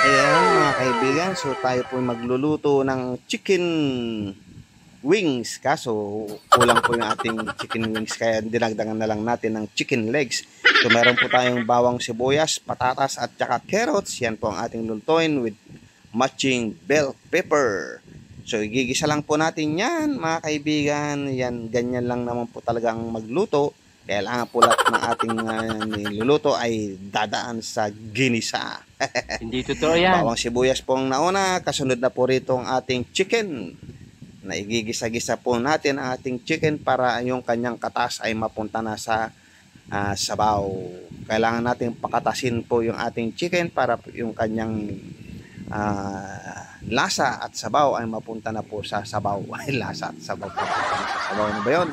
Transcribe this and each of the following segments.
Ayan mga kaibigan, so tayo po magluluto ng chicken wings. Kaso kulang po yung ating chicken wings kaya dinagdagan na lang natin ng chicken legs. So meron po tayong bawang sibuyas, patatas at saka carrots. Yan po ang ating lutuin with matching bell pepper. So igigisa lang po natin yan mga kaibigan. Yan, ganyan lang naman po talagang magluto. Kailangan po lahat ng ating niluluto ay dadaan sa ginisa. Hindi totoo yan. Bawang sibuyas po ang nauna, kasunod na po rito ang ating chicken. Na igigisa-gisa po natin ang ating chicken para yung kanyang katas ay mapunta na sa sabaw. Kailangan natin pakatasin po yung ating chicken para yung kanyang lasa at sabaw ay mapunta na po sa sabaw. Ay, lasa at sabaw pa sa sabaw na ba yun?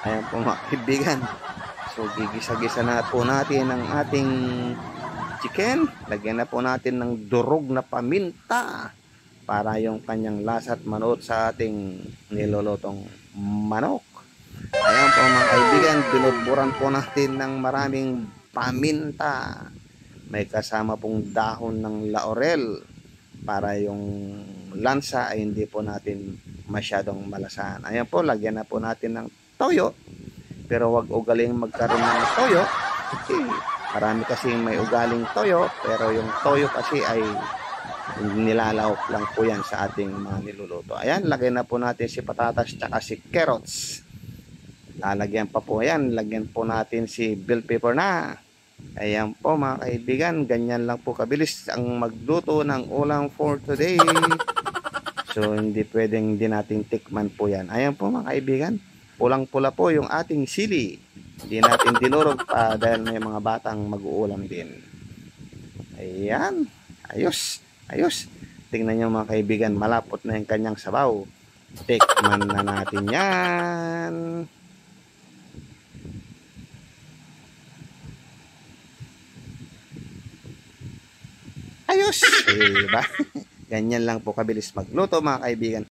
Ayan po mga kaibigan. So gigisa-gisa na po natin ang ating chicken. Lagyan na po natin ng durog na paminta para yung kanyang lasa at manuot sa ating nilulutong manok. Ayan po mga kaibigan, binudburan po natin ng maraming paminta. May kasama pong dahon ng laurel para yung lansa ay hindi po natin masyadong malasahan. Ayan po, lagyan na po natin ng toyo. Pero wag ugaling magkaroon ng toyo. Marami kasi may ugaling toyo, pero yung toyo kasi ay nilalahok lang po yan sa ating mga niluluto. Ayan, lagyan na po natin si patatas tsaka si carrots. Lalagyan pa po yan, lagyan po natin si bell pepper na. Ayan po mga kaibigan, ganyan lang po kabilis ang magluto ng ulam for today. So hindi pwedeng di natin tikman po yan. Ayan po mga kaibigan, pulang-pula po yung ating sili. Hindi natin dinurog pa dahil may mga batang mag-uulam din. Ayan. Ayos. Ayos. Tingnan nyo mga kaibigan, malapot na yung kanyang sabaw. Tikman na natin yan. Ayos. Diba? Ganyan lang po kabilis magluto mga kaibigan.